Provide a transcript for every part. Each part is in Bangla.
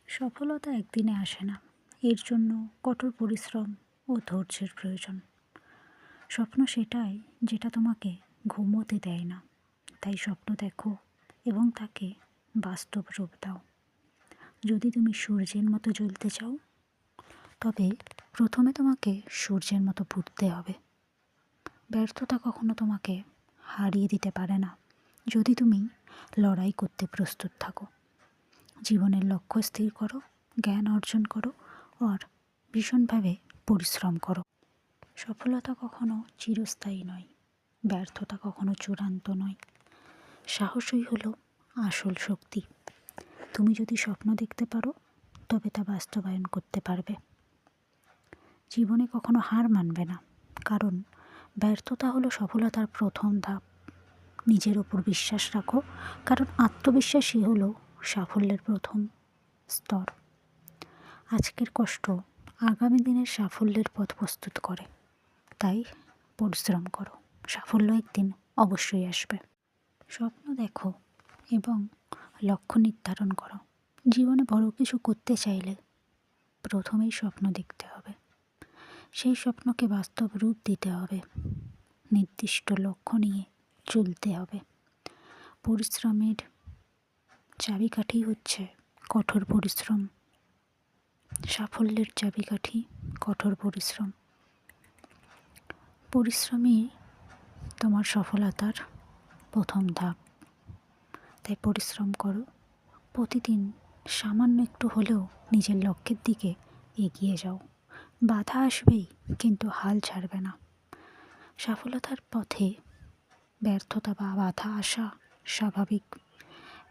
সফলতা একদিনে আসে না। এর জন্য কঠোর পরিশ্রম ও ধৈর্যের প্রয়োজন। স্বপ্ন সেটাই যেটা তোমাকে ঘুমোতে দেয় না। তাই স্বপ্ন দেখো এবং তাকে বাস্তব রূপ দাও। যদি তুমি সূর্যের মতো জ্বলতে চাও, তবে প্রথমে তোমাকে সূর্যের মতো ফুটতে হবে। ব্যর্থতা কখনো তোমাকে হারিয়ে দিতে পারে না, যদি তুমি লড়াই করতে প্রস্তুত থাকো। জীবনের লক্ষ্য স্থির করো, জ্ঞান অর্জন করো আর ভীষণভাবে পরিশ্রম করো। সফলতা কখনো চিরস্থায়ী নয়, ব্যর্থতা কখনো চূড়ান্ত নয়। সাহসই হলো আসল শক্তি। তুমি যদি স্বপ্ন দেখতে পারো, তবে তা বাস্তবায়ন করতে পারবে। জীবনে কখনো হার মানবে না, কারণ ব্যর্থতা হলো সফলতার প্রথম ধাপ। নিজের ওপর বিশ্বাস রাখো, কারণ আত্মবিশ্বাসই হলো সাফল্যের প্রথম স্তর। আজকের কষ্ট আগামী দিনের সাফল্যের পথ প্রস্তুত করে। তাই পরিশ্রম করো, সাফল্য একদিন অবশ্যই আসবে। স্বপ্ন দেখো এবং লক্ষ্য নির্ধারণ করো। জীবনে বড় কিছু করতে চাইলে প্রথমেই স্বপ্ন দেখতে হবে। সেই স্বপ্নকে বাস্তব রূপ দিতে হবে। নির্দিষ্ট লক্ষ্য নিয়ে চলতে হবে। পরিশ্রমের চাবিকাঠি হচ্ছে কঠোর পরিশ্রম। সাফল্যের চাবিকাঠি কঠোর পরিশ্রম। পরিশ্রমই তোমার সফলতার প্রথম ধাপ। তাই পরিশ্রম করো। প্রতিদিন সামান্য একটু হলেও নিজের লক্ষ্যের দিকে এগিয়ে যাও। বাধা আসবেই, কিন্তু হাল ছাড়বে না। সফলতার পথে ব্যর্থতা বা বাধা আসা স্বাভাবিক।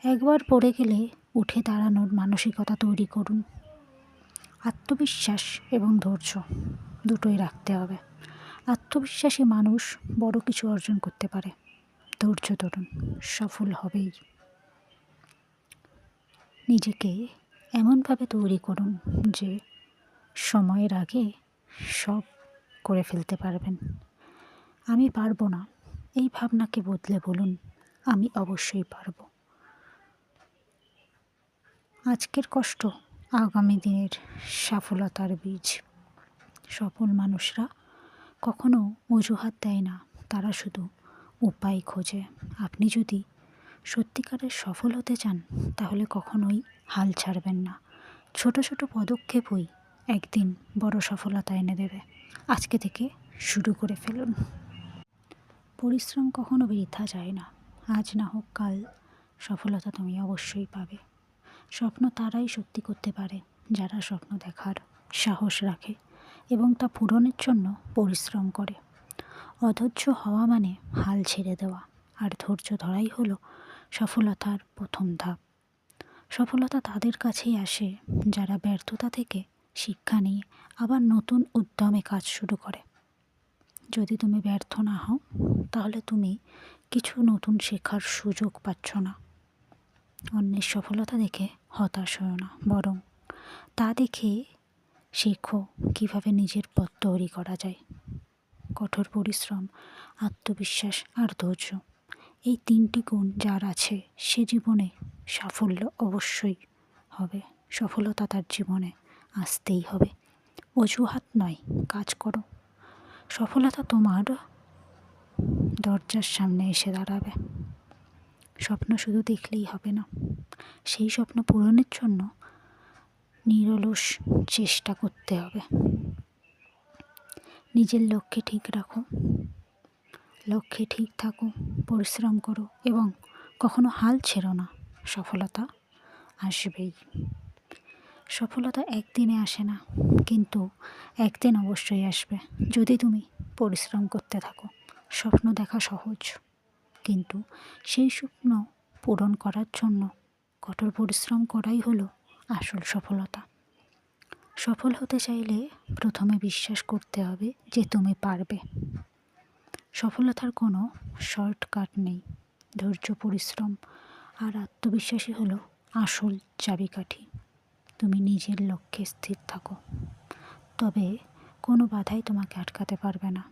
একবার পড়ে গেলে উঠে দাঁড়ানোর মানসিকতা তৈরি করুন। আত্মবিশ্বাস এবং ধৈর্য দুটোই রাখতে হবে। আত্মবিশ্বাসী মানুষ বড় কিছু অর্জন করতে পারে। ধৈর্য ধরুন, সফল হবেই। নিজেকে এমনভাবে তৈরি করুন যে সময়ের আগে সব করে ফেলতে পারবেন। আমি পারবো না, এই ভাবনাকে বদলে বলুন, আমি অবশ্যই পারবো। আজকের কষ্ট আগামী দিনের সফলতার বীজ। সফল মানুষরা কখনো অজুহাত দেয় না, তারা শুধু উপায় খোঁজে। আপনি যদি সত্যিকারের সফল হতে চান, তাহলে কখনোই হাল ছাড়বেন না। ছোট ছোট পদক্ষেপই একদিন বড় সফলতা এনে দেবে। আজকে থেকে শুরু করে ফেলুন। পরিশ্রম কখনো বৃথা যায় না। আজ না হোক কাল সফলতা তুমি অবশ্যই পাবে। স্বপ্ন তারাই সত্যি করতে পারে যারা স্বপ্ন দেখার সাহস রাখে এবং তা পূরণের জন্য পরিশ্রম করে। অধৈর্য হওয়া মানে হাল ছেড়ে দেওয়া, আর ধৈর্য ধরাই হলো সফলতার প্রথম ধাপ। সফলতা তাদের কাছেই আসে যারা ব্যর্থতা থেকে শিক্ষা নিয়ে আবার নতুন উদ্যমে কাজ শুরু করে। যদি তুমি ব্যর্থ না হও, তাহলে তুমি কিছু নতুন শেখার সুযোগ পাচ্ছ না। অন্যের সফলতা দেখে হতাশ হও না, বরং তা দেখে শেখো কীভাবে নিজের পথ তৈরি করা যায়। কঠোর পরিশ্রম, আত্মবিশ্বাস আর ধৈর্য, এই তিনটি গুণ যার আছে, সে জীবনে সাফল্য অবশ্যই হবে। সফলতা তার জীবনে আসতেই হবে। অজুহাত নয়, কাজ করো। সফলতা তোমার দরজার সামনে এসে দাঁড়াবে। স্বপ্ন শুধু দেখলেই হবে না, সেই স্বপ্ন পূরণের জন্য নিরলস চেষ্টা করতে হবে। নিজের লক্ষ্যে ঠিক রাখো, লক্ষ্যে ঠিক থাকো, পরিশ্রম করো এবং কখনো হাল ছেড়ো না। সফলতা আসবেই। সফলতা একদিনে আসে না, কিন্তু একদিন অবশ্যই আসবে যদি তুমি পরিশ্রম করতে থাকো। স্বপ্ন দেখা সহজ, কিন্তু সেই স্বপ্ন পূরণ করার জন্য কঠোর পরিশ্রম করাই হলো আসল সফলতা। সফল হতে চাইলে প্রথমে বিশ্বাস করতে হবে যে তুমি পারবে। সফলতার কোনো শর্টকাট নেই। ধৈর্য, পরিশ্রম আর আত্মবিশ্বাসী হলো আসল চাবিকাঠি। তুমি নিজের লক্ষ্যে স্থির থাকো, তবে কোনো বাধাই তোমাকে আটকাতে পারবে না।